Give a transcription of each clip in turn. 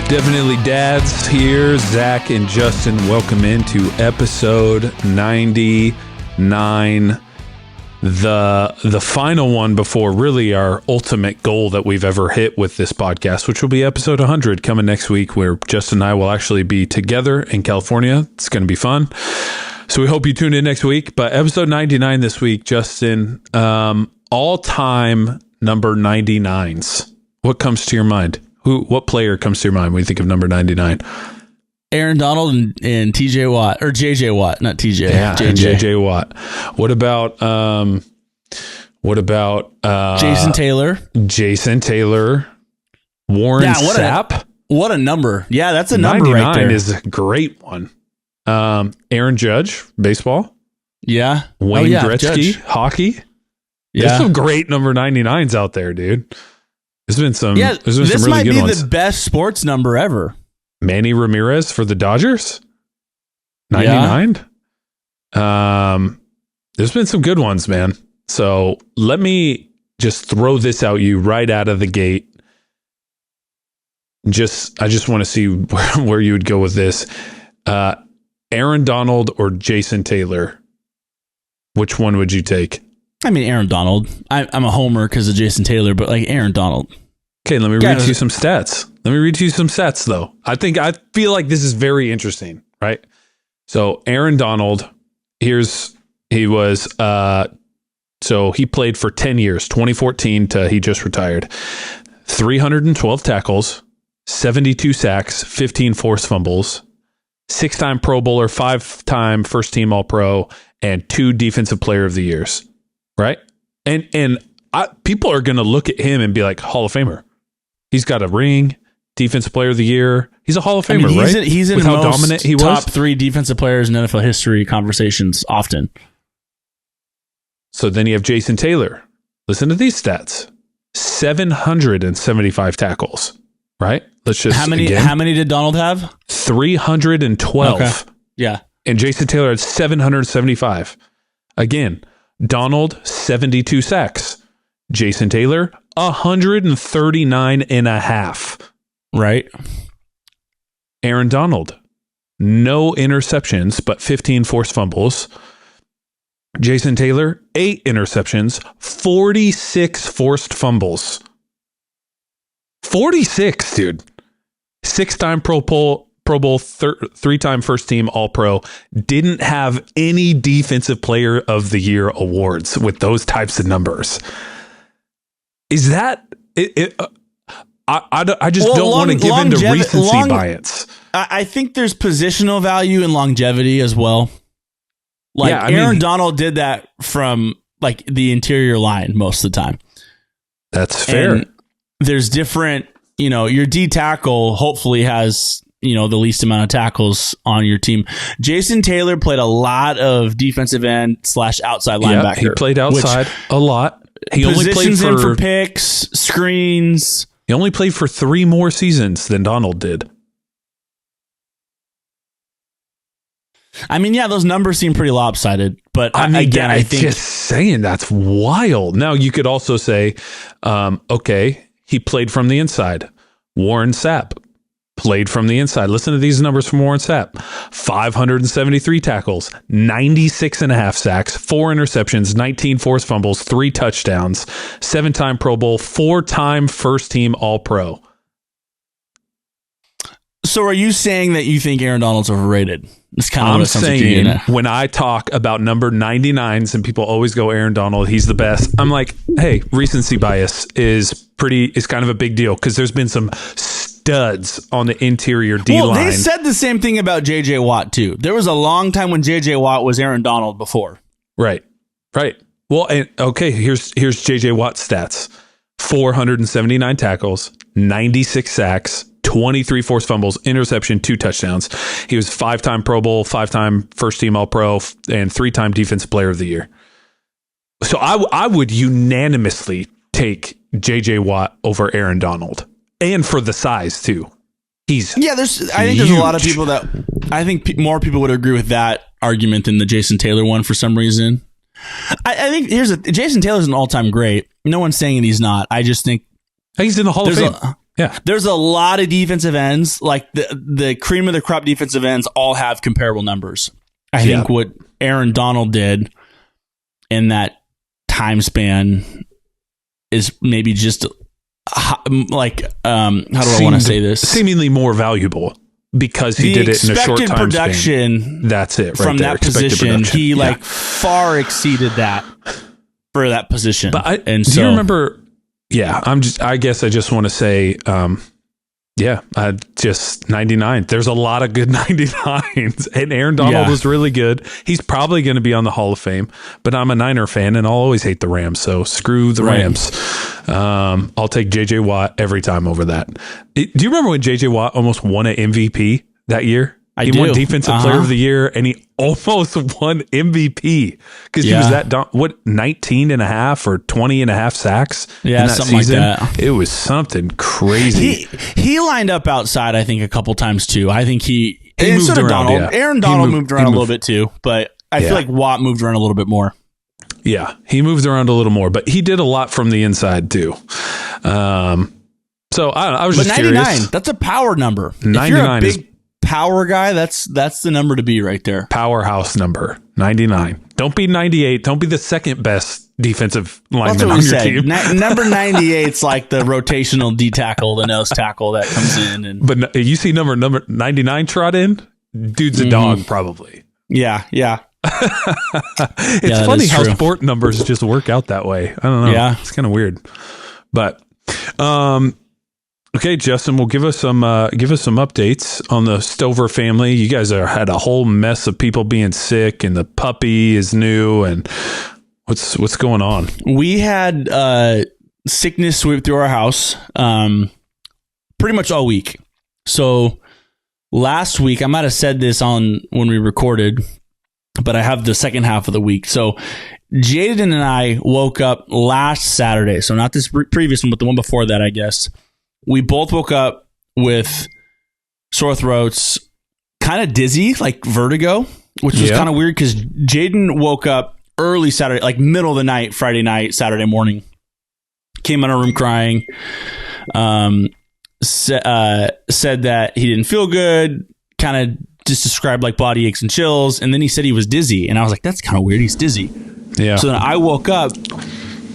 Definitely dads here. Zac and Justin, welcome into episode 99. The final one before really our ultimate goal that we've ever hit with this podcast, which will be episode 100 coming next week, where Justin and I will actually be together in California. It's going to be fun. So we hope you tune in next week. But episode 99 this week, Justin, all-time number 99s. What comes to your mind? What player comes to your mind when you think of number 99? Aaron Donald and TJ Watt, or JJ Watt, not TJ. Yeah, JJ Watt. What about Jason Taylor? Jason Taylor. Warren Sapp. What a number. Yeah, that's a number right there. 99 is a great one. Aaron Judge, baseball. Yeah. Wayne Gretzky, Judge. Hockey. Yeah. There's some great number 99s out there, dude. There's been some really good ones. This might be the best sports number ever. Manny Ramirez for the Dodgers. 99. Yeah. There's been some good ones, man. So let me just throw this out you right out of the gate. I just want to see where you would go with this. Aaron Donald or Jason Taylor? Which one would you take? I mean, Aaron Donald. I'm a homer because of Jason Taylor, but like Aaron Donald. Okay, let me read you some stats. Though. I feel like this is very interesting, right? So Aaron Donald, he played for 10 years, 2014 to he just retired. 312 tackles, 72 sacks, 15 forced fumbles, 6-time Pro Bowler, 5-time first team All-Pro, and 2 Defensive Player of the Years, right? And people are going to look at him and be like, Hall of Famer. He's got a ring, Defensive Player of the Year. He's a Hall of Famer, right? He's in how dominant he was. Top 3 defensive players in NFL history conversations often. So then you have Jason Taylor. Listen to these stats: 775 tackles. Right? Let's just how many did Donald have? 312. Okay. Yeah, and Jason Taylor had 775. Again, Donald 72 sacks. Jason Taylor 139 and a half. Right. Aaron Donald, no interceptions, but 15 forced fumbles. Jason Taylor, 8 interceptions, 46 forced fumbles. 46, dude. 6-time Pro Bowl, 3-time first team All-Pro. Didn't have any Defensive Player of the Year awards with those types of numbers. Is that it? I just don't want to give into recency bias. I think there's positional value in longevity as well. Like Aaron Donald did that from like the interior line most of the time. That's fair. And there's different, your D tackle hopefully has, the least amount of tackles on your team. Jason Taylor played a lot of defensive end / outside linebacker. He played outside a lot. He only played for picks, screens. He only played for 3 more seasons than Donald did. I mean, yeah, those numbers seem pretty lopsided, but I think just saying that's wild. Now you could also say, okay, he played from the inside. Warren Sapp played from the inside. Listen to these numbers from Warren Sapp: 573 tackles, 96 and a half sacks, 4 interceptions, 19 forced fumbles, 3 touchdowns, 7-time Pro Bowl, 4-time first team All-Pro. So are you saying that you think Aaron Donald's overrated? It's kind of I'm saying when I talk about number 99s and people always go Aaron Donald, he's the best. I'm like, hey, recency bias is kind of a big deal because there's been some studs on the interior D line. Well, they said the same thing about JJ Watt too. There was a long time when JJ Watt was Aaron Donald before. Right. Well, okay, here's JJ Watt's stats: 479 tackles, 96 sacks, 23 forced fumbles, interception, 2 touchdowns. He was 5-time Pro Bowl, 5-time first team All-Pro, and 3-time Defensive Player of the Year. So I would unanimously take JJ Watt over Aaron Donald, and for the size too. I think there's a lot of people that I think more people would agree with that argument than the Jason Taylor one for some reason. I think Jason Taylor's an all-time great. No one's saying he's not. I just think he's in the Hall of Fame. Yeah. There's a lot of defensive ends. Like the cream of the crop defensive ends all have comparable numbers. I think what Aaron Donald did in that time span is maybe just like, how do I want to say this? Seemingly more valuable because he did it in a short time production span. That's it. Right from there. that position, he like far exceeded that for that position. But do you remember? Yeah, I guess I just want to say, just 99. There's a lot of good 99s, and Aaron Donald is really good. He's probably going to be on the Hall of Fame, but I'm a Niner fan, and I'll always hate the Rams, so screw the Rams. I'll take J.J. Watt every time over that. Do you remember when J.J. Watt almost won an MVP that year? He won Defensive Player of the Year, and he almost won MVP because he was 19 and a half or 20 and a half sacks in that something season. Like that. It was something crazy. He lined up outside, I think, a couple times too. I think he moved around. Aaron Donald moved around a little bit too, but I feel like Watt moved around a little bit more. Yeah, he moved around a little more, but he did a lot from the inside too. So I don't know, I was just 99, curious. That's a power number. 99 if you're a big power guy, that's the number to be right there. Powerhouse number 99. Don't be 98. Don't be the second best defensive lineman on your team. Number 98's like the rotational D tackle, the nose tackle that comes in. But you see number 99 trot in, dude's a dog probably. Yeah. It's funny how sport numbers just work out that way. I don't know. Yeah, it's kind of weird. But okay, Justin, will give us some updates on the Stover family. You guys had a whole mess of people being sick, and the puppy is new. And what's going on? We had sickness sweep through our house pretty much all week. So last week, I might have said this on when we recorded, but I have the second half of the week. So Jaden and I woke up last Saturday. So not this previous one, but the one before that, I guess. We both woke up with sore throats, kind of dizzy, like vertigo, which was kind of weird because Jaden woke up early Saturday, like middle of the night, Friday night, Saturday morning. Came in our room crying, said that he didn't feel good, kind of just described like body aches and chills. And then he said he was dizzy. And I was like, that's kind of weird. He's dizzy. Yeah. So then I woke up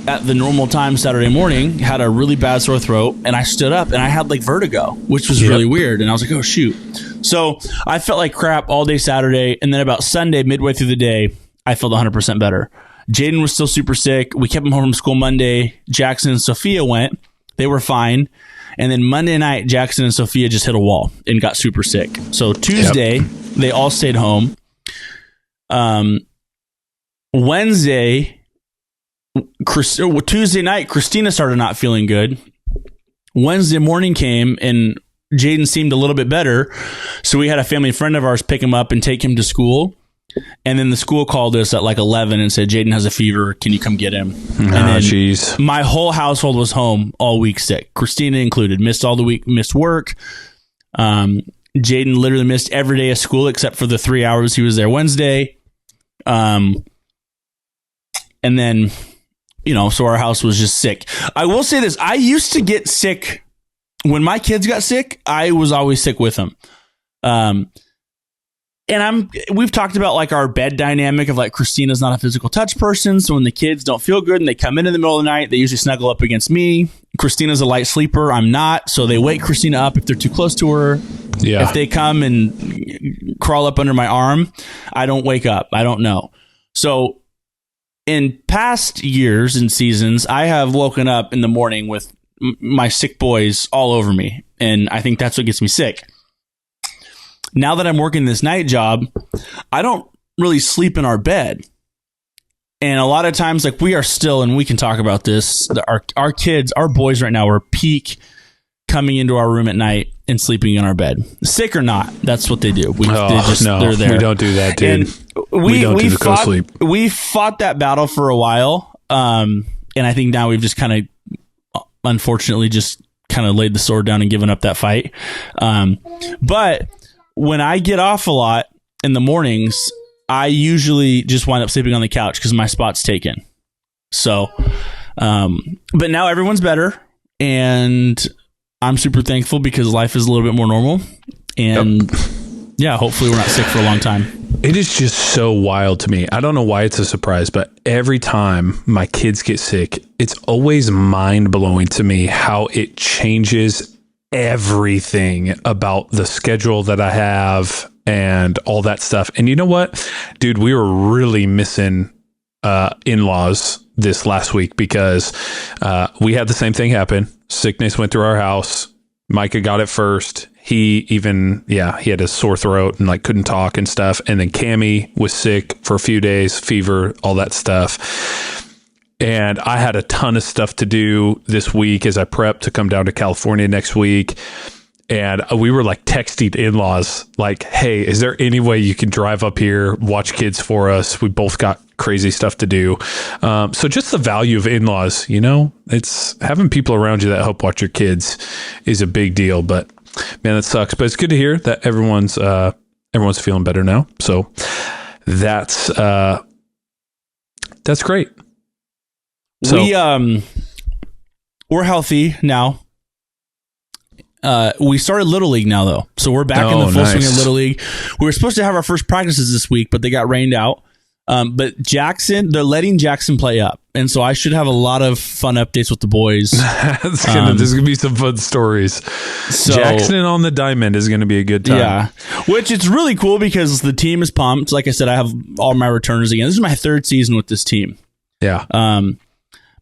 at the normal time Saturday morning, had a really bad sore throat, and I stood up and I had like vertigo, which was really weird. And I was like, oh shoot. So I felt like crap all day Saturday. And then about Sunday, midway through the day, I felt 100% better. Jaden was still super sick. We kept him home from school Monday. Jackson and Sophia went. They were fine. And then Monday night, Jackson and Sophia just hit a wall and got super sick. So Tuesday, they all stayed home. Tuesday night, Christina started not feeling good. Wednesday morning came and Jaden seemed a little bit better. So we had a family friend of ours pick him up and take him to school. And then the school called us at like 11 and said, Jaden has a fever. Can you come get him? And then my whole household was home all week sick. Christina included. Missed all the week, missed work. Jaden literally missed every day of school except for the 3 hours he was there Wednesday. And then, so our house was just sick. I will say this. I used to get sick. When my kids got sick, I was always sick with them. And we've talked about like our bed dynamic of like Christina's not a physical touch person. So when the kids don't feel good and they come in the middle of the night, they usually snuggle up against me. Christina's a light sleeper. I'm not. So they wake Christina up if they're too close to her. Yeah. If they come and crawl up under my arm, I don't wake up. I don't know. So in past years and seasons, I have woken up in the morning with my sick boys all over me. And I think that's what gets me sick. Now that I'm working this night job, I don't really sleep in our bed. And a lot of times, like we are still, and we can talk about this, our kids, our boys right now are peak coming into our room at night and sleeping in our bed. Sick or not, that's what they do. They're there. We don't do that, dude. And we fought that battle for a while. And I think now we've just kind of, unfortunately, just kind of laid the sword down and given up that fight. But when I get off a lot in the mornings, I usually just wind up sleeping on the couch because my spot's taken. So, but now everyone's better. And I'm super thankful because life is a little bit more normal. And yeah, hopefully we're not sick for a long time. It is just so wild to me. I don't know why it's a surprise, but every time my kids get sick, it's always mind-blowing to me how it changes everything about the schedule that I have and all that stuff. And you know what, dude, we were really missing in-laws this last week because we had the same thing happen. Sickness went through our house. Micah got it first. He had a sore throat and like couldn't talk and stuff. And then Cammie was sick for a few days, fever, all that stuff. And I had a ton of stuff to do this week as I prepped to come down to California next week. And we were like texting in-laws like, hey, is there any way you can drive up here, watch kids for us? We both got crazy stuff to do. So just the value of in-laws, it's having people around you that help watch your kids is a big deal. But man, that sucks. But it's good to hear that everyone's feeling better now. So that's great. So we're healthy now. We started Little League now, though. So we're back in the full swing of Little League. We were supposed to have our first practices this week, but they got rained out. But they're letting Jackson play up. And so I should have a lot of fun updates with the boys. There's going to be some fun stories. So, Jackson on the diamond is going to be a good time. Yeah. Which it's really cool because the team is pumped. Like I said, I have all my returners again. This is my third season with this team. Yeah.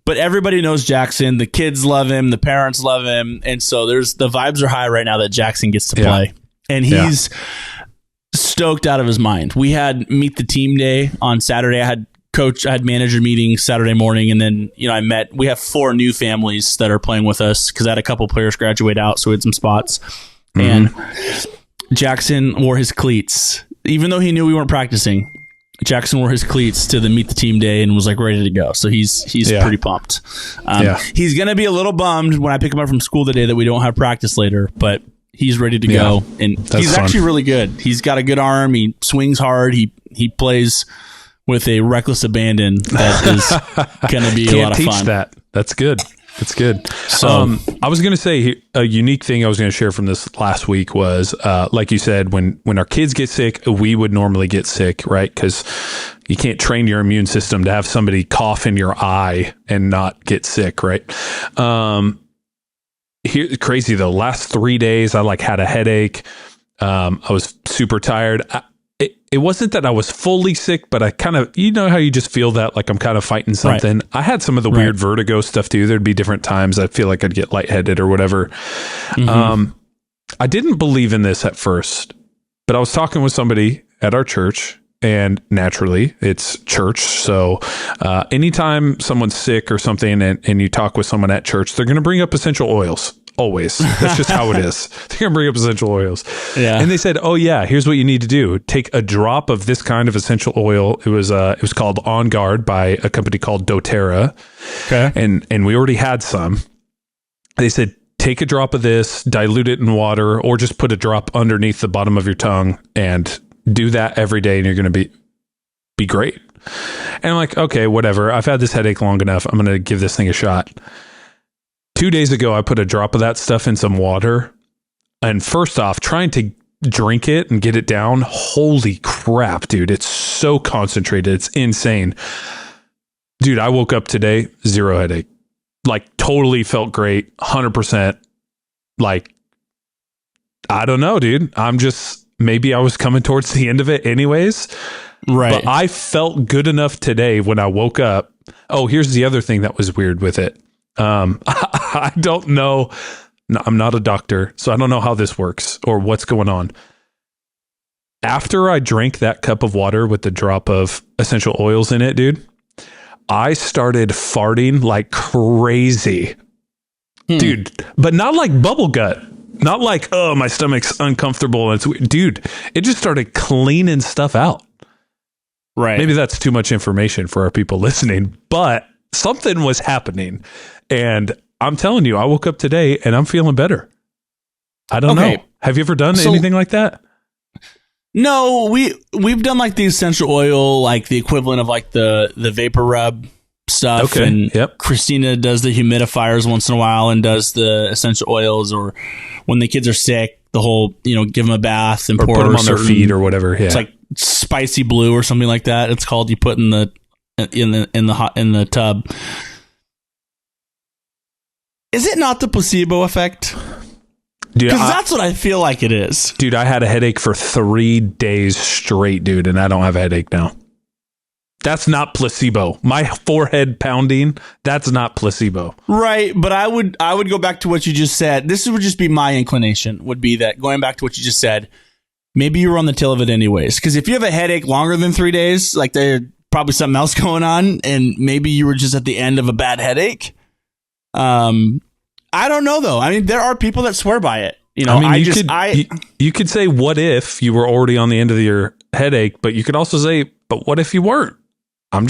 But everybody knows Jackson. The kids love him. The parents love him. And so the vibes are high right now that Jackson gets to play. And he's stoked out of his mind. We had meet the team day on Saturday. I had manager meetings Saturday morning. And then, we have 4 new families that are playing with us because I had a couple players graduate out. So we had some spots. Mm-hmm. And Jackson wore his cleats. Even though he knew we weren't practicing, Jackson wore his cleats to the meet the team day and was like ready to go. So he's pretty pumped. He's going to be a little bummed when I pick him up from school today that we don't have practice later, but he's ready to go. And he's actually really good. He's got a good arm. He swings hard. He plays with a reckless abandon that is going to be a lot of fun. Can't teach that. That's good. That's good. So I was going to say a unique thing I was going to share from this last week was, like you said, when our kids get sick, we would normally get sick, right? Because you can't train your immune system to have somebody cough in your eye and not get sick, right? Crazy though. Last 3 days, I had a headache. I was super tired. It wasn't that I was fully sick, but I kind of, how you just feel that like I'm kind of fighting something. Right. I had some of the weird vertigo stuff too. There'd be different times I feel like I'd get lightheaded or whatever. Mm-hmm. I didn't believe in this at first, but I was talking with somebody at our church, and naturally it's church. So anytime someone's sick or something and you talk with someone at church, they're going to bring up essential oils. Always. That's just how it is. They're going to bring up essential oils. Yeah. And they said, oh yeah, here's what you need to do. Take a drop of this kind of essential oil. It was called On Guard by a company called doTERRA. Okay. And we already had some. They said, take a drop of this, dilute it in water, or just put a drop underneath the bottom of your tongue and do that every day. And you're going to be great. And I'm like, okay, whatever. I've had this headache long enough. I'm going to give this thing a shot. 2 days ago, I put a drop of that stuff in some water. And first off, trying to drink it and get it down. Holy crap, dude. It's so concentrated. It's insane. Dude, I woke up today, 0 headache. Totally felt great. 100%. I don't know, dude. Maybe I was coming towards the end of it anyways. Right. But I felt good enough today when I woke up. Oh, here's the other thing that was weird with it. I don't know. No, I'm not a doctor, so I don't know how this works or what's going on. After I drank that cup of water with the drop of essential oils in it, dude, I started farting like crazy. Dude, but not like bubble gut. Not like, oh, my stomach's uncomfortable. And dude, it just started cleaning stuff out. Right. Maybe that's too much information for our people listening, but something was happening. And I'm telling you, I woke up today and I'm feeling better. I don't know. Have you ever done anything like that? No, we've done the essential oil, the equivalent of the vapor rub. stuff. Okay. And Yep. Christina does the humidifiers once in a while and does the essential oils, or when the kids are sick, the whole, give them a bath and Or pour put them on their feet or whatever. Yeah. It's like spicy blue or something like that. It's called, you put in the tub. Is it not the placebo effect? Dude, Because that's what I feel like it is. Dude, I had a headache for 3 days straight, dude, and I don't have a headache now. That's not placebo. My forehead pounding, that's not placebo. Right, but I would go back to what you just said. This would just be my inclination, would be that going back to what you just said, maybe you were on the tail of it anyways. Because if you have a headache longer than 3 days, like there's probably something else going on, and maybe you were just at the end of a bad headache. I don't know though. I mean, there are people that swear by it. You could say, what if you were already on the end of your headache, but you could also say, but what if you weren't? I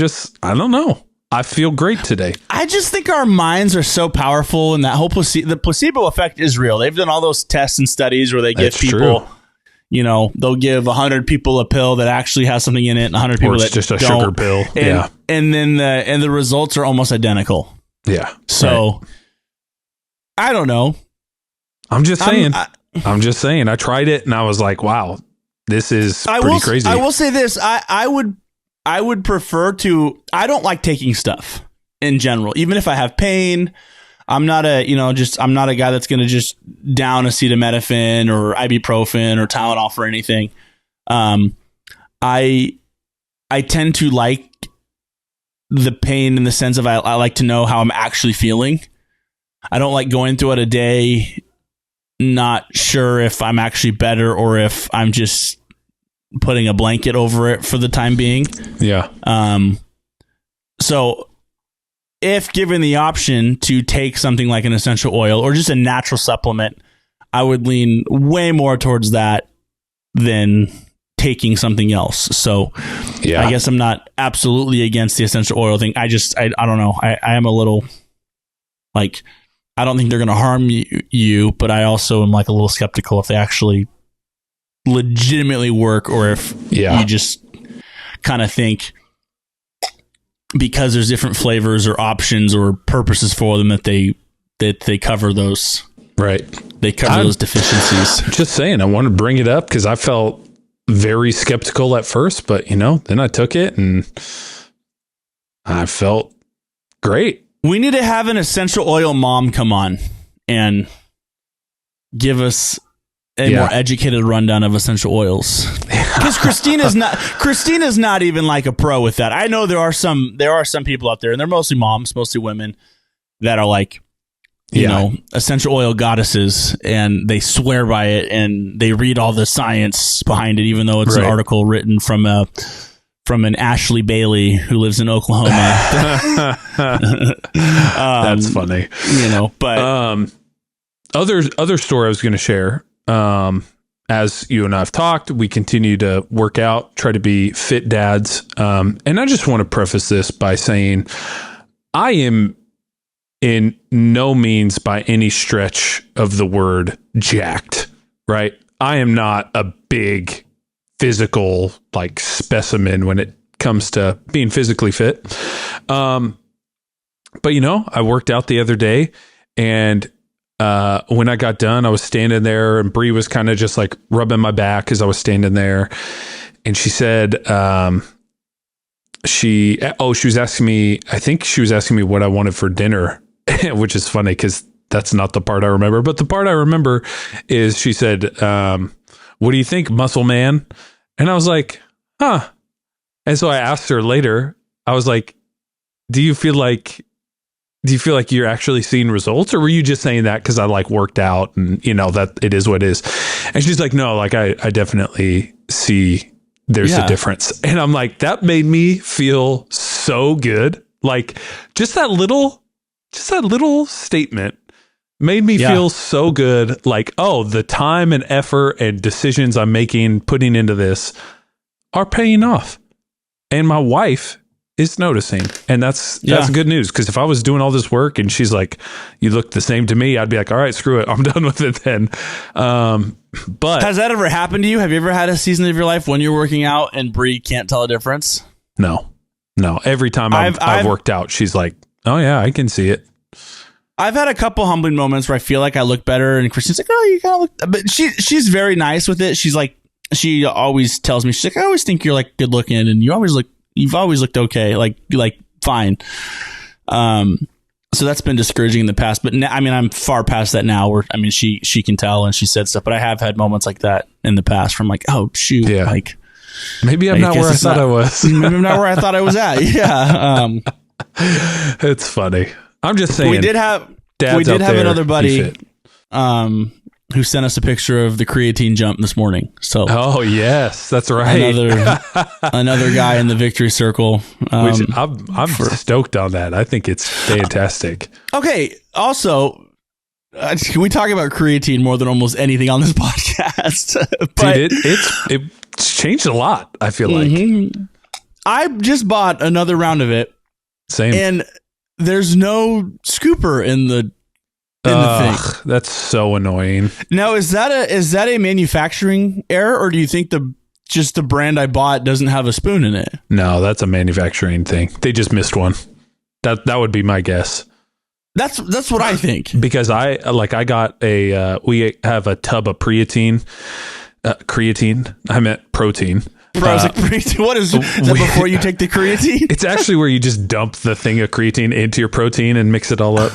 don't know. I feel great today. I just think our minds are so powerful, and that whole the placebo effect is real. They've done all those tests and studies where they give people, they'll give 100 people a pill that actually has something in it, and 100 people that just a don't. Sugar pill. And then the results are almost identical. Yeah. So right. I don't know. I'm just saying. I tried it and I was like, wow, this is crazy. I will say this. I would prefer to. I don't like taking stuff in general, even if I have pain. I'm not a guy that's going to just down acetaminophen or ibuprofen or Tylenol for anything. I tend to like the pain in the sense of I like to know how I'm actually feeling. I don't like going through it a day not sure if I'm actually better or if I'm just putting a blanket over it for the time being. Yeah. So if given the option to take something like an essential oil or just a natural supplement, I would lean way more towards that than taking something else. So yeah. I guess I'm not absolutely against the essential oil thing. I don't know. I am a little like, I don't think they're going to harm you, but I also am like a little skeptical if they actually legitimately work, or if you just kind of think because there's different flavors or options or purposes for them that they cover those. Right. They cover those deficiencies. Just saying, I want to bring it up because I felt very skeptical at first, but then I took it and I felt great. We need to have an essential oil mom come on and give us a more educated rundown of essential oils. Because Christina's not even like a pro with that. I know there are some people out there, and they're mostly moms, mostly women, that are like, you know, essential oil goddesses, and they swear by it, and they read all the science behind it, even though it's an article written from an Ashley Bailey who lives in Oklahoma. That's funny. But other story I was going to share, as you and I have talked, we continue to work out, try to be fit dads. And I just want to preface this by saying I am in no means by any stretch of the word jacked, right? I am not a big physical like specimen when it comes to being physically fit. But I worked out the other day, and when I got done, I was standing there, and Bree was kind of just like rubbing my back as I was standing there. And she said, she was asking me, I think she was asking me what I wanted for dinner, which is funny because that's not the part I remember. But the part I remember is she said, what do you think, muscle man? And I was like, huh. And so I asked her later, I was like, do you feel like you're actually seeing results, or were you just saying that because I like worked out and that it is what it is? And she's like, no, like I definitely see there's a difference. And I'm like, that made me feel so good. Like just that little statement made me feel so good. Like, oh, the time and effort and decisions I'm putting into this are paying off. And my wife is noticing. And that's good news. Because if I was doing all this work and she's like, you look the same to me, I'd be like, all right, screw it, I'm done with it then. But has that ever happened to you? Have you ever had a season of your life when you're working out and Bree can't tell a difference? No. No, every time I've worked out, she's like, oh yeah, I can see it. I've had a couple humbling moments where I feel like I look better, and Christine's like, "Oh, you kind of look," but she's very nice with it. She's like, she always tells me, she's like, "I always think you're like good looking, and you've always looked okay, like fine." So that's been discouraging in the past, but now, I mean, I'm far past that now. Where I mean, she can tell and she said stuff, but I have had moments like that in the past from like, oh shoot, yeah, like maybe I'm not where I thought I was. Maybe I'm not where I thought I was at. Yeah, it's funny. I'm just saying. We did have another buddy who sent us a picture of the creatine jump this morning. So, oh yes, that's right. Another guy in the victory circle. Which I'm stoked on that. I think it's fantastic. Okay. Also, can we talk about creatine more than almost anything on this podcast? But, dude, it's changed a lot. I feel like I just bought another round of it. Same. And there's no scooper in the thing. That's so annoying. Now, is that a manufacturing error, or do you think the brand I bought doesn't have a spoon in it? No, that's a manufacturing thing. They just missed one. That would be my guess. That's what I think. Because I got we have a tub of creatine. I meant protein. I was like, what is that before you take the creatine? It's actually where you just dump the thing of creatine into your protein and mix it all up.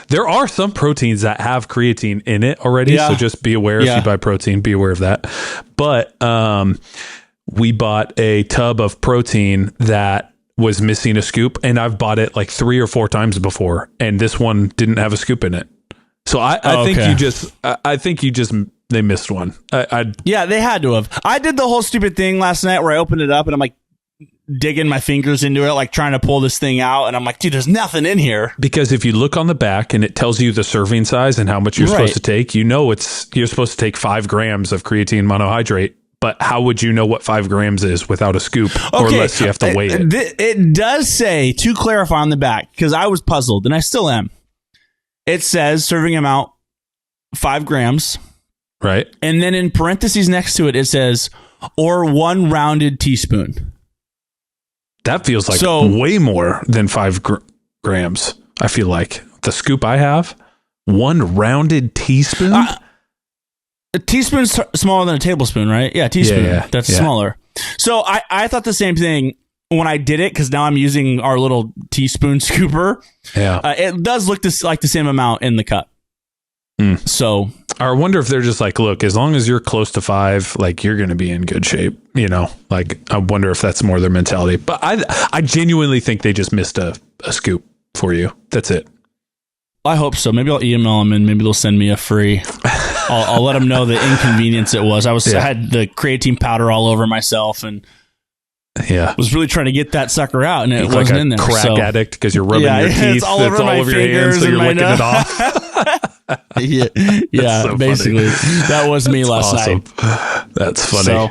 There are some proteins that have creatine in it already. Yeah. So just be aware if you buy protein, be aware of that. But we bought a tub of protein that was missing a scoop, and I've bought it like 3 or 4 times before, and this one didn't have a scoop in it. So I think you just they missed one. Yeah, they had to have. I did the whole stupid thing last night where I opened it up and I'm like digging my fingers into it, like trying to pull this thing out, and I'm like, dude, there's nothing in here. Because if you look on the back and it tells you the serving size and how much you're supposed to take, you know you're supposed to take 5 grams of creatine monohydrate. But how would you know what 5 grams is without a scoop, or unless you have to weigh it? It does say, to clarify on the back, because I was puzzled and I still am. It says serving amount 5 grams. Right. And then in parentheses next to it, it says, or 1 rounded teaspoon. That feels like way more than 5 grams. I feel like the scoop I have, 1 rounded teaspoon. A teaspoon's smaller than a tablespoon, right? Yeah, teaspoon. Yeah. That's smaller. So I thought the same thing when I did it, because now I'm using our little teaspoon scooper. Yeah. It does look like the same amount in the cup. So I wonder if they're just like, look, as long as you're close to 5, like you're going to be in good shape, you know, like I wonder if that's more their mentality, but I genuinely think they just missed a scoop for you. That's it. I hope so. Maybe I'll email them and maybe they'll send me a free. I'll let them know the inconvenience it was. I had the creatine powder all over myself and was really trying to get that sucker out, and it wasn't like in there. Crack addict because you're rubbing your teeth. It's all over your hands, so you're licking it off. So basically, that was me last night. That's funny. So,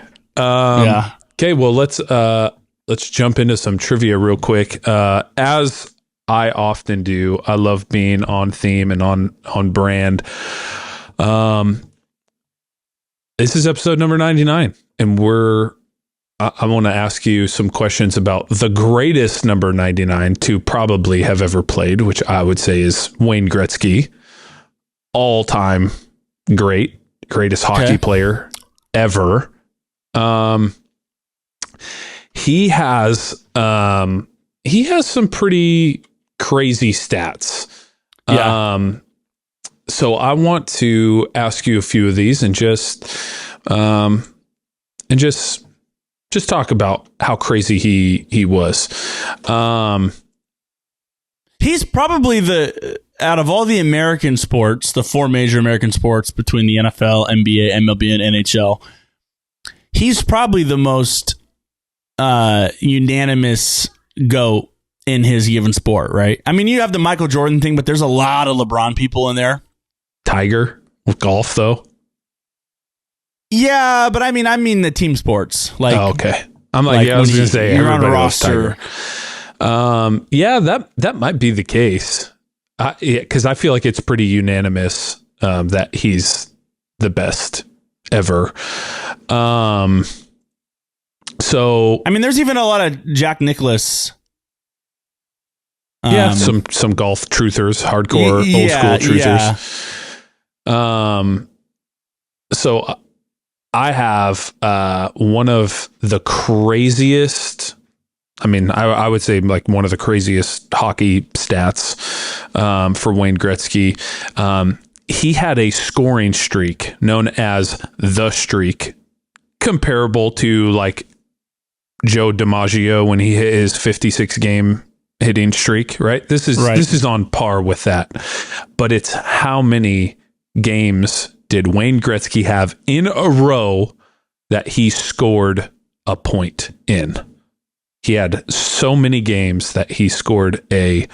okay, well let's jump into some trivia real quick. As I often do, I love being on theme and on brand. This is episode number 99, and I want to ask you some questions about the greatest number 99 to probably have ever played, which I would say is Wayne Gretzky. All-time greatest hockey player ever. He has some pretty crazy stats. So I want to ask you a few of these and just talk about how crazy he was. He's probably out of all the American sports, the 4 major American sports between the NFL, NBA, MLB, and NHL, he's probably the most unanimous GOAT in his given sport, right? I mean, you have the Michael Jordan thing, but there's a lot of LeBron people in there. Tiger with golf, though. Yeah, but I mean the team sports. Like, okay. I'm like, I was going to say you're on a roster. That might be the case. Because I feel like it's pretty unanimous that he's the best ever. So I mean, there's even a lot of Jack Nicklaus. Some golf truthers, hardcore old school truthers. Yeah. So I have one of the craziest. I mean, I would say like one of the craziest hockey stats for Wayne Gretzky. He had a scoring streak known as the streak, comparable to like Joe DiMaggio when he hit his 56 game hitting streak, right? This is on par with that. But it's how many games did Wayne Gretzky have in a row that he scored a point in? He had so many games that he scored a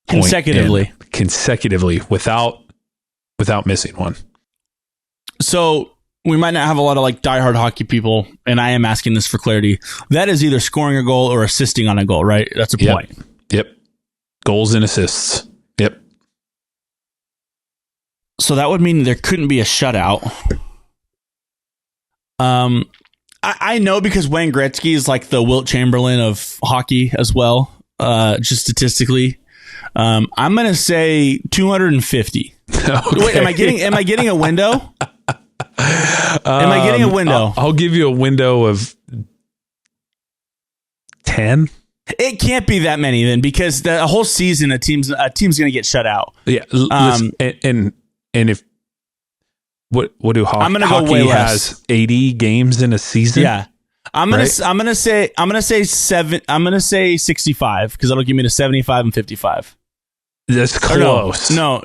point consecutively without missing one. So we might not have a lot of like diehard hockey people, and I am asking this for clarity. That is either scoring a goal or assisting on a goal, right? That's a point. Yep. Goals and assists. Yep. So that would mean there couldn't be a shutout. I know because Wayne Gretzky is like the Wilt Chamberlain of hockey as well, just statistically. I'm going to say 250. Okay. Wait, am I getting a window? Am I getting a window? I'll give you a window of 10. It can't be that many then, because the whole season a team's going to get shut out. Yeah, and if what do hockey? I'm going to go way less. Has 80 games in a season. Yeah, I'm going to say 65 because that'll give me to 75 and 55. That's close. No.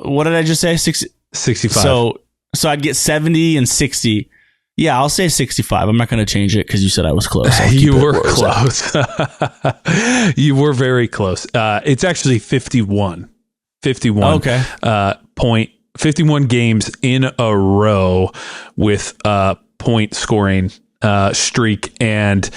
What did I just say? 65. So I'd get 70 and 60. Yeah, I'll say 65. I'm not going to change it because you said I was close. You were close. You were very close. It's actually 51. 51. Okay. 51 games in a row with a point scoring streak. And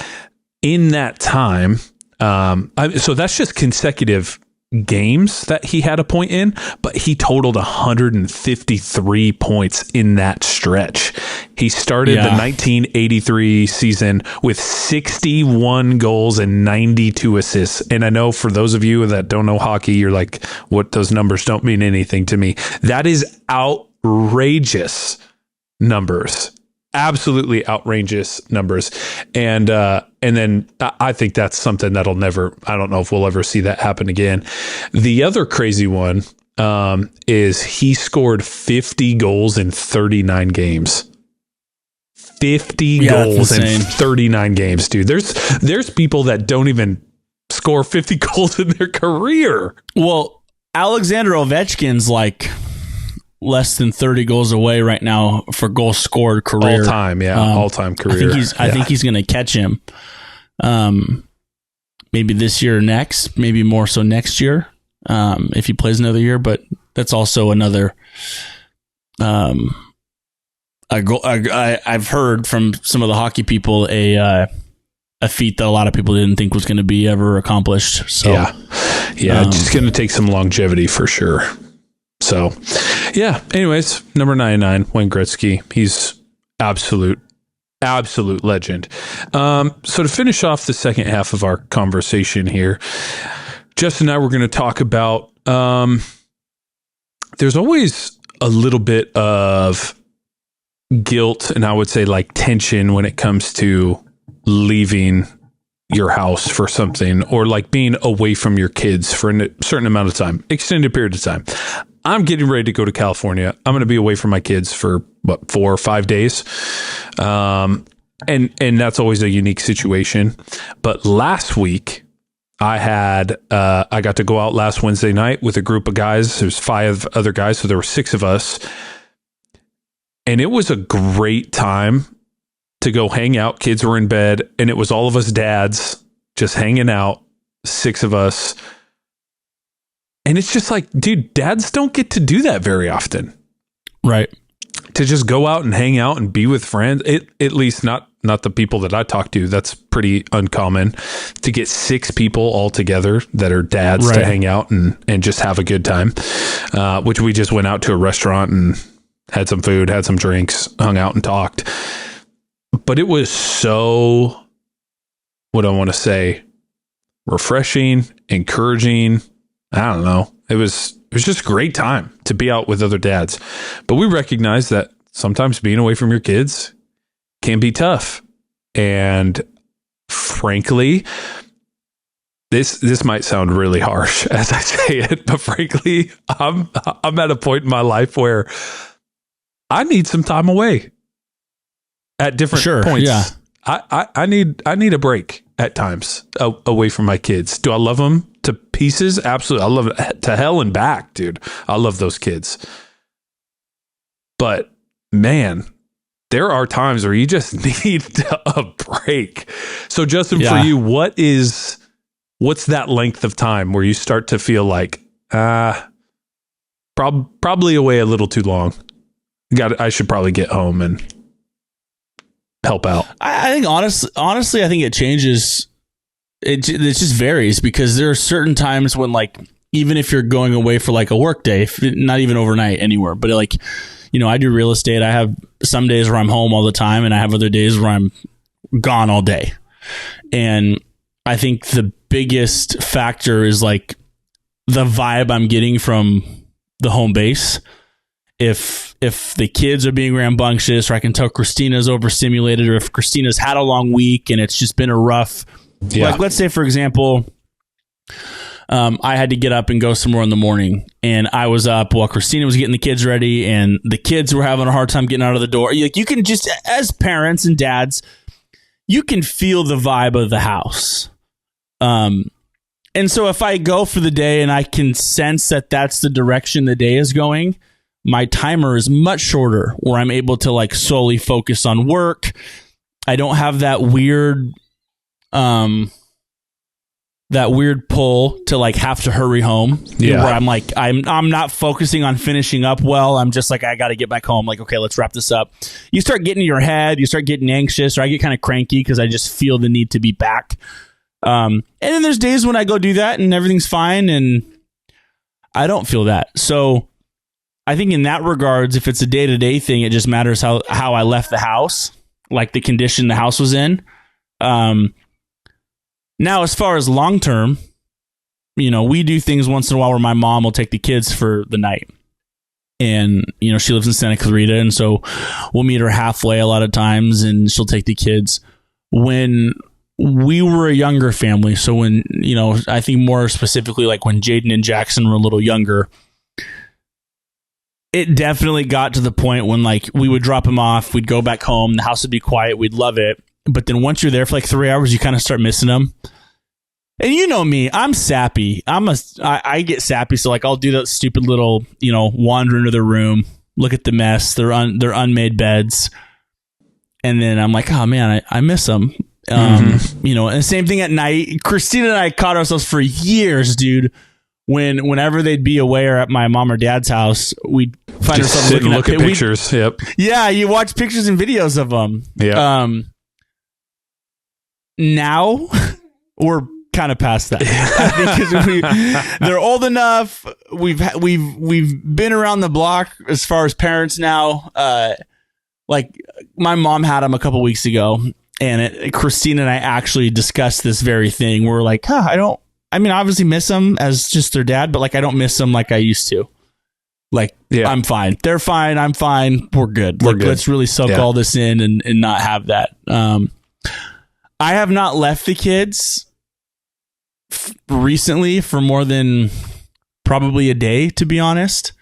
in that time, so that's just consecutive games that he had a point in, but he totaled 153 points in that stretch. He started the 1983 season with 61 goals and 92 assists. And I know for those of you that don't know hockey, you're like, what, those numbers don't mean anything to me. That is outrageous numbers. Absolutely outrageous numbers. And then I think that's something that'll never, I don't know if we'll ever see that happen again. The other crazy one is he scored 50 goals in 39 games. 50 goals in 39 games, dude. There's people that don't even score 50 goals in their career. Well, Alexander Ovechkin's like less than 30 goals away right now for goals scored career. All-time career. I think he's going to catch him. Maybe this year or next, maybe more so next year, if he plays another year, but that's also another I've heard from some of the hockey people a feat that a lot of people didn't think was going to be ever accomplished. So just going to take some longevity for sure. So, anyways, number 99, Wayne Gretzky. He's absolute legend. So to finish off the second half of our conversation here, Justin and I were going to talk about, there's always a little bit of guilt and I would say like tension when it comes to leaving your house for something or like being away from your kids for a certain amount of time, extended period of time. I'm getting ready to go to California. I'm going to be away from my kids for 4 or 5 days. And that's always a unique situation. But last week I got to go out last Wednesday night with a group of guys. There's 5 other guys. So there were 6 of us. And it was a great time to go hang out. Kids were in bed and it was all of us dads just hanging out, 6 of us. And it's just like, dude, dads don't get to do that very often. Right. To just go out and hang out and be with friends. At least not the people that I talk to. That's pretty uncommon to get 6 people all together that are dads to hang out and just have a good time. Which we just went out to a restaurant and had some food, had some drinks, hung out and talked. but it was so, what I want to say, refreshing, encouraging. I don't know. It was just a great time to be out with other dads. But we recognize that sometimes being away from your kids can be tough. And frankly, this might sound really harsh as I say it, but frankly, I'm at a point in my life where I need some time away at different points. Yeah. I need a break at times away from my kids. Do I love them to pieces? Absolutely. I love it to hell and back, dude. I love those kids. But man, there are times where you just need a break. So Justin, for you, what's that length of time where you start to feel like, probably away a little too long. I should probably get home and help out. I think honestly, I think it changes. It just varies, because there are certain times when, like, even if you're going away for like a work day, not even overnight anywhere, but like, you know, I do real estate. I have some days where I'm home all the time, and I have other days where I'm gone all day. And I think the biggest factor is like the vibe I'm getting from the home base. If the kids are being rambunctious, or I can tell Christina's overstimulated, or if Christina's had a long week and it's just been a rough, like, let's say, for example, I had to get up and go somewhere in the morning, and I was up while Christina was getting the kids ready, and the kids were having a hard time getting out of the door. Like, you can just, as parents and dads, you can feel the vibe of the house. And so if I go for the day and I can sense that that's the direction the day is going, my timer is much shorter, where I'm able to like solely focus on work. I don't have that weird pull to like have to hurry home. Where I'm like, I'm not focusing on finishing up well. I'm just like, I got to get back home. Like, okay, let's wrap this up. You start getting in your head, you start getting anxious, or I get kind of cranky because I just feel the need to be back. And then there's days when I go do that and everything's fine, and I don't feel that. So I think in that regards, if it's a day-to-day thing, it just matters how I left the house, like the condition the house was in. Now, as far as long-term, you know, we do things once in a while where my mom will take the kids for the night. And, you know, she lives in Santa Clarita, and so we'll meet her halfway a lot of times, and she'll take the kids. When we were a younger family, so when, you know, I think more specifically like when Jaden and Jackson were a little younger, it definitely got to the point when like we would drop them off, we'd go back home, the house would be quiet, we'd love it. But then once you're there for like 3 hours, you kind of start missing them. And you know me, I'm sappy. I get sappy, so like I'll do that stupid little, you know, wander into their room, look at the mess, their unmade beds, and then I'm like, oh man, I miss them. You know, and the same thing at night. Christina and I caught ourselves for years, dude. Whenever they'd be away or at my mom or dad's house, we'd find ourselves sit and look at pictures. Yep. Yeah, you watch pictures and videos of them. Yeah. Now we're kind of past that. I think 'cause they're old enough. We've been around the block as far as parents now. Like my mom had them a couple weeks ago, and Christina and I actually discussed this very thing. We're like, I mean, obviously miss them as just their dad, but like, I don't miss them like I used to. Like, I'm fine. They're fine. I'm fine. We're good. We're good. Let's really soak all this in and not have that. I have not left the kids recently for more than probably a day, to be honest.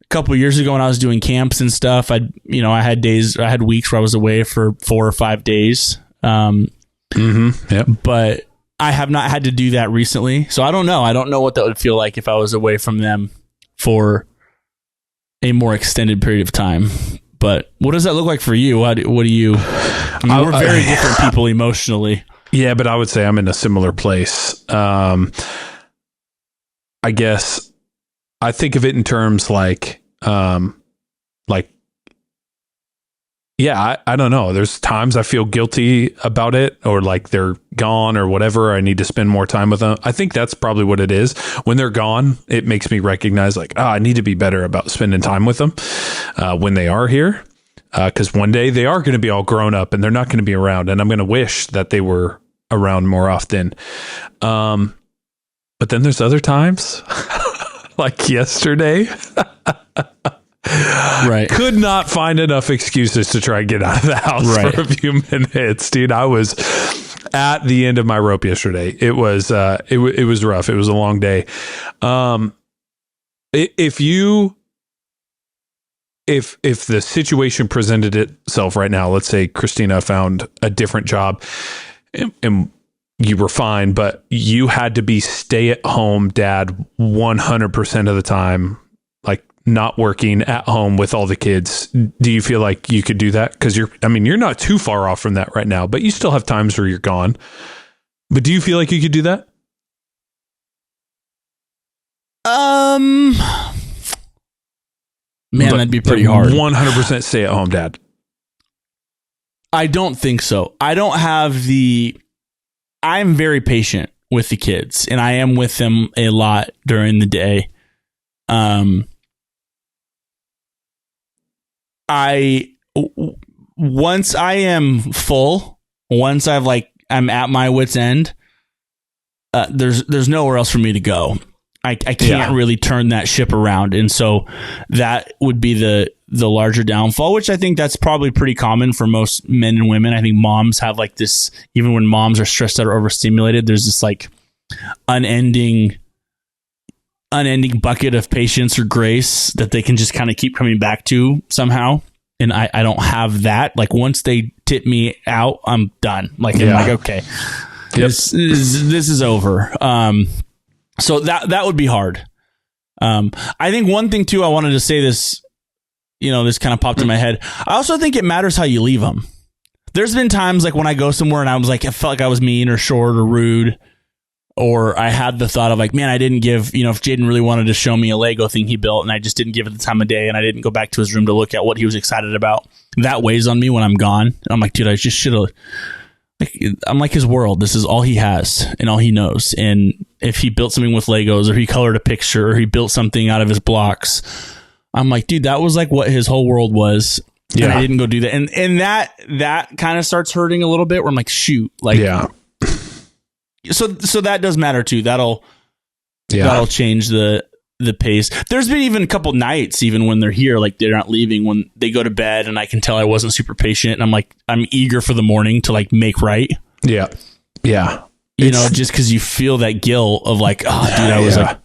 A couple of years ago when I was doing camps and stuff, I had weeks where I was away for 4 or 5 days. But I have not had to do that recently. So I don't know. I don't know what that would feel like if I was away from them for a more extended period of time. But what does that look like for you? What do you... I mean, we're very different people emotionally. Yeah, but I would say I'm in a similar place. I guess I think of it in terms like, I don't know. There's times I feel guilty about it, or like they're gone or whatever. I need to spend more time with them. I think that's probably what it is. When they're gone, it makes me recognize like, I need to be better about spending time with them when they are here. because one day they are going to be all grown up and they're not going to be around, and I'm going to wish that they were around more often. But then there's other times like yesterday. Right. Could not find enough excuses to try and get out of the house for a few minutes, dude. I was at the end of my rope yesterday. It was it was rough. It was a long day. If the situation presented itself right now, let's say Christina found a different job and you were fine, but you had to be stay-at-home dad 100% of the time, like not working at home with all the kids. Do you feel like you could do that? Because you're not too far off from that right now, but you still have times where you're gone. But do you feel like you could do that? Man, that'd be pretty hard. 100% stay-at-home dad. I don't think so. I'm very patient with the kids, and I am with them a lot during the day. Once I am full, once I'm at my wit's end, there's nowhere else for me to go. I can't really turn that ship around. And so that would be the larger downfall, which I think that's probably pretty common for most men and women. I think moms have like this, even when moms are stressed out or overstimulated, there's this like unending bucket of patience or grace that they can just kind of keep coming back to somehow. And I don't have that. Like once they tip me out, I'm done. I'm like, okay, this is over. So that would be hard. I think one thing too, I wanted to say this, this kind of popped in my head. I also think it matters how you leave them. There's been times like when I go somewhere and I was like, I felt like I was mean or short or rude, or I had the thought of like, man, I didn't give, if Jaden really wanted to show me a Lego thing he built and I just didn't give it the time of day and I didn't go back to his room to look at what he was excited about. That weighs on me when I'm gone. And I'm like, dude, I just should have. I'm like his world. This is all he has and all he knows. And if he built something with Legos or he colored a picture or he built something out of his blocks, I'm like, dude, that was like what his whole world was. Yeah. And I didn't go do that. And that kind of starts hurting a little bit where I'm like, shoot, like, yeah. So that does matter too. That'll change the pace. There's been even a couple nights, even when they're here, like they're not leaving, when they go to bed and I can tell I wasn't super patient and I'm like, I'm eager for the morning to like make right. Yeah. Yeah. Just because you feel that guilt of like, oh dude, I was like,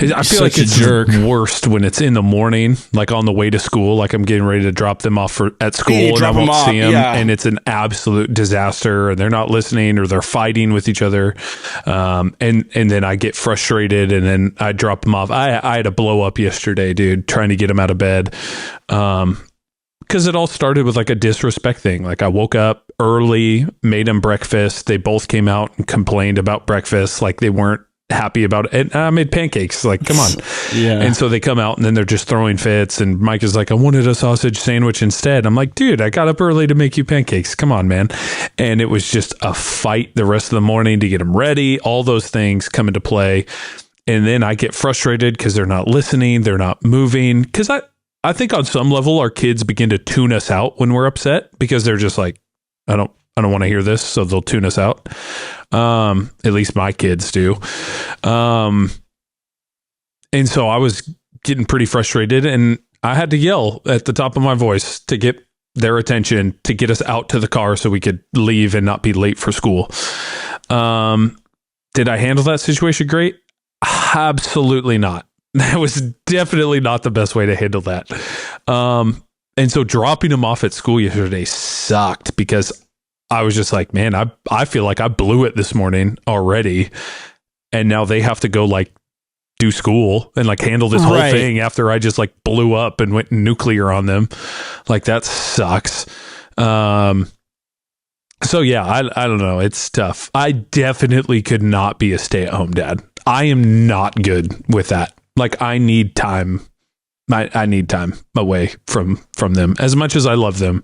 I feel like it's jerk worst when it's in the morning, like on the way to school, like I'm getting ready to drop them off at school and I won't see them and it's an absolute disaster and they're not listening or they're fighting with each other. And then I get frustrated and then I drop them off. I had a blow up yesterday, dude, trying to get them out of bed. Because it all started with like a disrespect thing. Like I woke up early, made them breakfast. They both came out and complained about breakfast. Like they weren't happy about it. And I made pancakes. Like, come on. Yeah. And so they come out and then they're just throwing fits. And Mike is like, I wanted a sausage sandwich instead. I'm like, dude, I got up early to make you pancakes. Come on, man. And it was just a fight the rest of the morning to get them ready. All those things come into play. And then I get frustrated because they're not listening. They're not moving. Because I think on some level, our kids begin to tune us out when we're upset because they're just like, I don't want to hear this. So they'll tune us out. At least my kids do. And so I was getting pretty frustrated and I had to yell at the top of my voice to get their attention, to get us out to the car so we could leave and not be late for school. Did I handle that situation great? Absolutely not. That was definitely not the best way to handle that. And so dropping them off at school yesterday sucked because I was just like, man, I feel like I blew it this morning already. And now they have to go like do school and like handle this whole thing after I just like blew up and went nuclear on them. Like that sucks. So yeah, I don't know. It's tough. I definitely could not be a stay-at-home dad. I am not good with that. Like I need time. I need time away from them as much as I love them.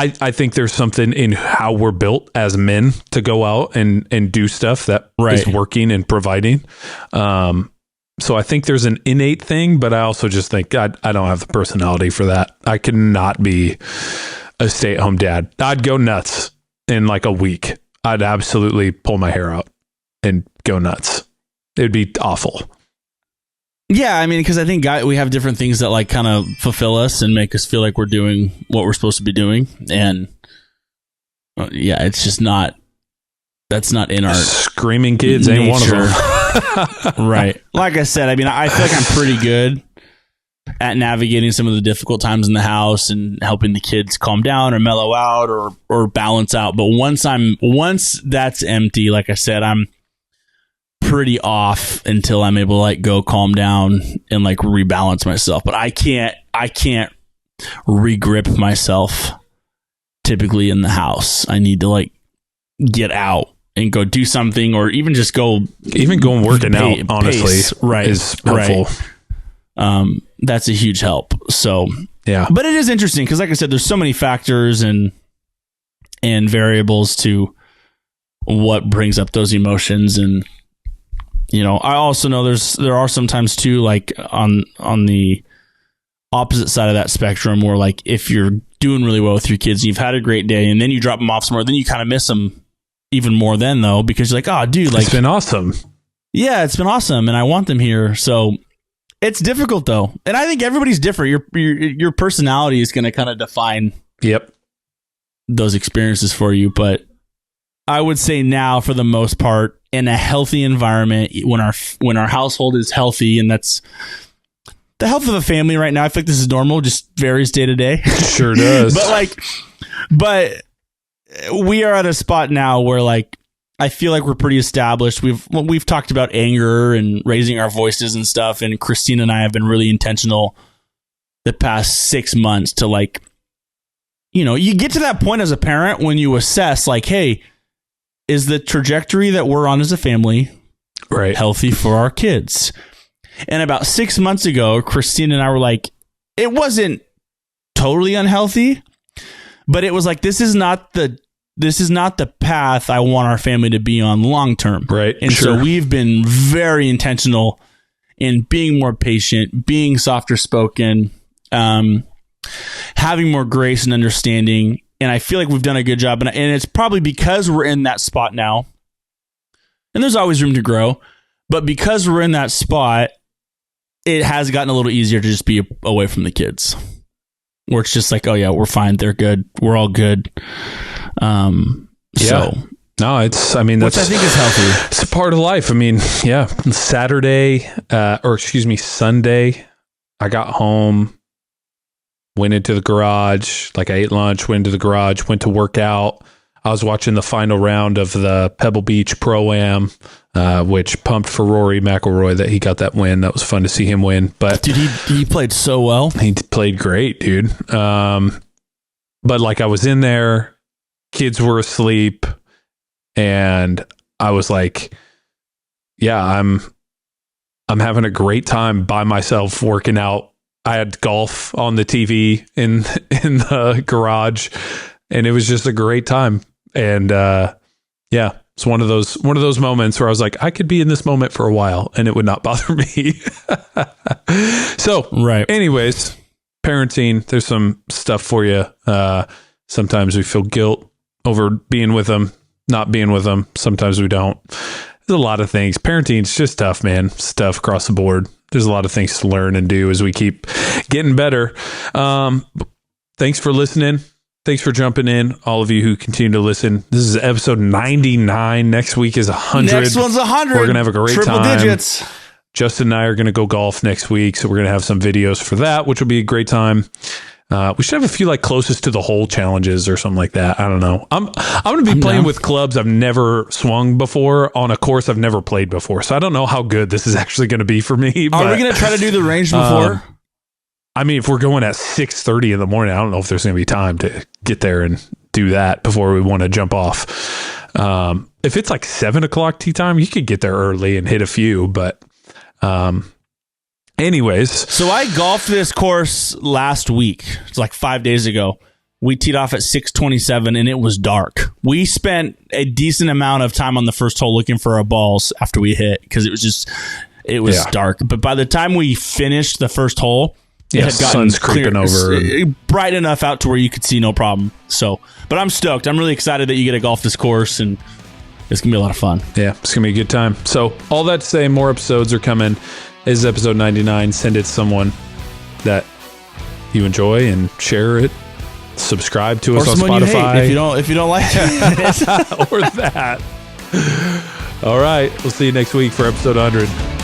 I think there's something in how we're built as men to go out and do stuff that is working and providing. So I think there's an innate thing, but I also just think, God, I don't have the personality for that. I cannot be a stay-at-home dad. I'd go nuts in like a week. I'd absolutely pull my hair out and go nuts. It'd be awful. Yeah, I mean, because I think we have different things that like kind of fulfill us and make us feel like we're doing what we're supposed to be doing. And yeah, it's just not, that's not in our screaming kids nature. Ain't one of them. Right. Like I said, I mean, I feel like I'm pretty good at navigating some of the difficult times in the house and helping the kids calm down or mellow out or balance out. But once that's empty, like I said, I'm pretty off until I'm able to like go calm down and like rebalance myself. But I can't regrip myself typically in the house. I need to like get out and go do something, or even just go and working out, honestly, right, is helpful. Right. That's a huge help. So yeah, but it is interesting because like I said, there's so many factors and variables to what brings up those emotions. And you know, I also know there are sometimes too, like on the opposite side of that spectrum, where like if you're doing really well with your kids and you've had a great day and then you drop them off somewhere, then you kind of miss them even more then though, because you're like, oh dude, like it's been awesome. Yeah, it's been awesome and I want them here. So it's difficult though. And I think everybody's different. Your personality is going to kind of define those experiences for you. But I would say now, for the most part, in a healthy environment, when our household is healthy, and that's the health of a family right now, I feel like this is normal, just varies day to day. Sure does. but we are at a spot now where like I feel like we're pretty established. We've talked about anger and raising our voices and stuff, and Christina and I have been really intentional the past 6 months to like, you know, you get to that point as a parent when you assess like, hey, is the trajectory that we're on as a family healthy for our kids? And about 6 months ago, Christina and I were like, it wasn't totally unhealthy, but it was like, this is not the path I want our family to be on long term. Right. And so we've been very intentional in being more patient, being softer spoken, having more grace and understanding. And I feel like we've done a good job. And it's probably because we're in that spot now. And there's always room to grow. But because we're in that spot, it has gotten a little easier to just be away from the kids. Where it's just like, oh yeah, we're fine. They're good. We're all good. So no, it's, I mean, that's, which I think is healthy. It's a part of life. I mean, yeah, Sunday, I got home, went into the garage, like I ate lunch, went into the garage, went to work out. I was watching the final round of the Pebble Beach Pro-Am, which pumped for Rory McIlroy that he got that win. That was fun to see him win. But dude, he played so well. He played great, dude. But like I was in there, kids were asleep, and I was like, yeah, I'm having a great time by myself working out. I had golf on the TV in the garage, and it was just a great time. And it's one of those moments where I was like, I could be in this moment for a while and it would not bother me. So, anyways, parenting, there's some stuff for you. Sometimes we feel guilt over being with them, not being with them. Sometimes we don't. There's a lot of things. Parenting is just tough, man. Stuff across the board. There's a lot of things to learn and do as we keep getting better. Thanks for listening. Thanks for jumping in, all of you who continue to listen. This is episode 99. Next week is 100. Next one's 100. We're going to have a great Triple time. Digits. Justin and I are going to go golf next week, so we're going to have some videos for that, which will be a great time. We should have a few like closest to the hole challenges or something like that. I don't know. I'm going to be playing with clubs I've never swung before on a course I've never played before. So I don't know how good this is actually going to be for me. Are we going to try to do the range before? I mean, if we're going at 6:30 in the morning, I don't know if there's going to be time to get there and do that before we want to jump off. If it's like 7:00 tee time, you could get there early and hit a few. But anyways. So I golfed this course last week. It's like 5 days ago. We teed off at 6:27 and it was dark. We spent a decent amount of time on the first hole looking for our balls after we hit because it it was dark. But by the time we finished the first hole, it had gotten sun's creeping over. Bright enough out to where you could see no problem. So, but I'm stoked. I'm really excited that you get to golf this course, and it's going to be a lot of fun. Yeah, it's going to be a good time. So all that to say, more episodes are coming. This is episode 99. Send it to someone that you enjoy and share it. Subscribe to us on Spotify. If you don't like it. Or that. All right. We'll see you next week for episode 100.